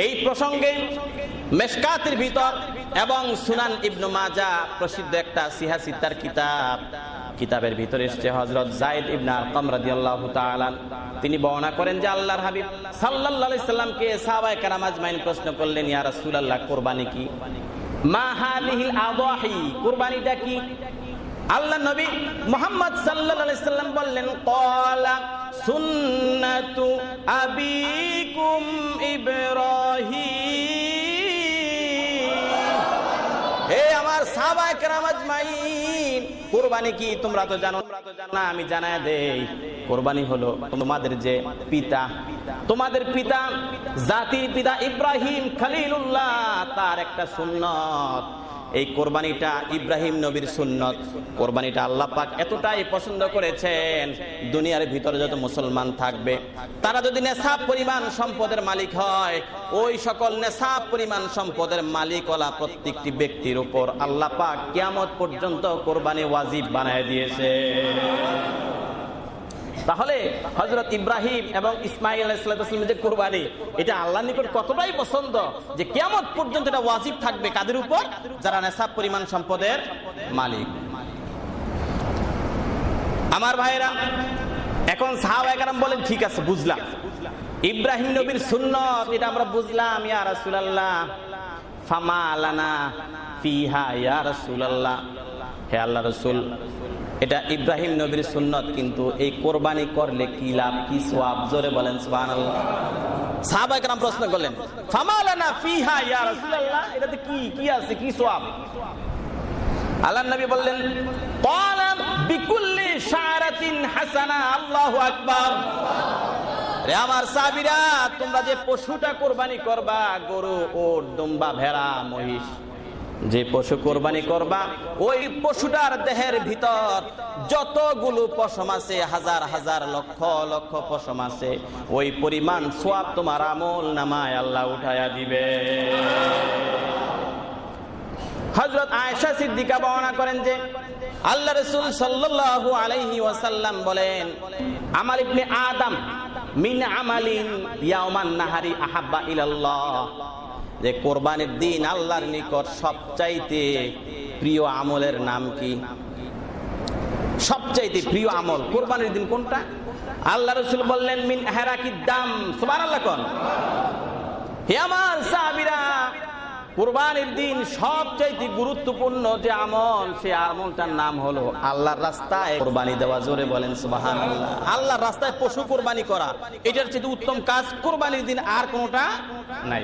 এই প্রসঙ্গে মেশকাতের ভিতর এবং সুনান ইবনে মাজাহ প্রসিদ্ধ একটা সিহাসিতার কিতাবের ভিতরে এসেছে হযরত যায়েদ ইবনে আরকাম রাদিয়াল্লাহু তাআলা তিনি বর্ণনা করেন যে আল্লাহর হাবিব সাল্লাল্লাহু আলাইহি সাল্লামকে সাহাবায়ে কেরাম আজমাইন প্রশ্ন করলেন, ইয়া রাসূলুল্লাহ, কুরবানি কি? মা হাযিহিল আযাহি, কুরবানিটা কি? আল্লাহ নবী মুহাম্মদ সাল্লাল্লাহু আলাইহি সাল্লাম বললেন, ক্বালা সুন্নাতু আবিকুম ইব্রাহিম। হে আমার সাহাবায়ে কেরাম আজমাইন, কুরবানি কি তোমরা তো জানো না, আমি জানায় দেই। কুরবানি হলো তোমাদের যে পিতা, তোমাদের পিতা, জাতির পিতা ইব্রাহিম খলিলুল্লাহ, তার একটা সুন্নত। এই কোরবানিটা ইব্রাহিম নবীর সুন্নত। কোরবানিটা আল্লাহ পাক এতটাই পছন্দ করেছেন, দুনিয়ার ভিতরে যত মুসলমান থাকবে তারা যদি নেশাব পরিমাণ সম্পদের মালিক হয়, ওই সকল নেশাব পরিমাণ সম্পদের মালিকওয়ালা প্রত্যেকটি ব্যক্তির উপর আল্লাহ পাক কিয়ামত পর্যন্ত কোরবানি ওয়াজিব বানায় দিয়েছে। তাহলে হযরত ইব্রাহিম এবং ইসমাঈল আলাইহিস সালামের যে কুরবানি, এটা আল্লাহর নিকট কতটাই পছন্দ যে কিয়ামত পর্যন্ত এটা ওয়াজিব থাকবে কাদের উপর? যারা নেশাব পরিমাণ সম্পদের মালিক। আমার ভাইরা, এখন সাহাবায়ে কেরাম বলেন, ঠিক আছে বুঝলাম, ইব্রাহিম নবীর সুন্নত এটা আমরা বুঝলাম, ইয়া রাসূলুল্লাহ, ফামা লানা ফিহা ইয়া রাসূলুল্লাহ, হে আল্লাহর রাসূল, এটা ইব্রাহিম নবীর সুন্নত, কিন্তু এই কোরবানি করলে কি লাভ, কি সওয়াব? জোরে বলেন সুবহানাল্লাহ। সাহাবায়ে কেরাম প্রশ্ন করলেন, ফামা লানা ফিহা ইয়া রাসূলুল্লাহ, এটাতে কি আছে, কি সওয়াব? আল্লাহর নবী বললেন, ক্বালা বিকুল্লি শারাতিন হাসানা। আল্লাহু আকবার। রে আমার সাহাবীরা, তোমরা যে পশুটা কোরবানি করবা, গরু, ওট, দুম্বা, ভেড়া, মহিষ, যে পশু কোরবানি করবা, ওই পশুটার দেহের ভিতর যতগুলো পশম আছে, হাজার হাজার লক্ষ লক্ষ পশম আছে, ওই পরিমাণ সওয়াব তোমার আমল নামায় আল্লাহ উঠায়া দিবে। হযরত আয়েশা সিদ্দিকা বর্ণনা করেন যে আল্লাহ রাসূল সাল্লাল্লাহু আলাইহি ওয়াসাল্লাম বলেন, আমাল ইবনে আদম মিন আমালিন ইয়াউমান নাহারি আহাব্বা ইলাল্লাহ, যে কোরবানির দিন আল্লাহর নিকট সবচাইতে প্রিয় আমলের নাম কি? সবচাইতে প্রিয় আমল কোরবানির দিন কোনটা? আল্লাহ রাসূল বললেন, মিন ইহরাকিদ দাম। সুবহানাল্লাহ কোন? হে আমার সাহাবীরা, কুরবানির দিন সবচাইতে গুরুত্বপূর্ণ যে আমল, সে আমলটার নাম হলো আল্লাহর রাস্তায় কুরবানি দেওয়া। জোরে বলেন সুবহানাল্লাহ। আল্লাহর রাস্তায় পশু কুরবানি করা, এটার চেয়ে উত্তম কাজ কুরবানির দিন আর কোনটা নাই।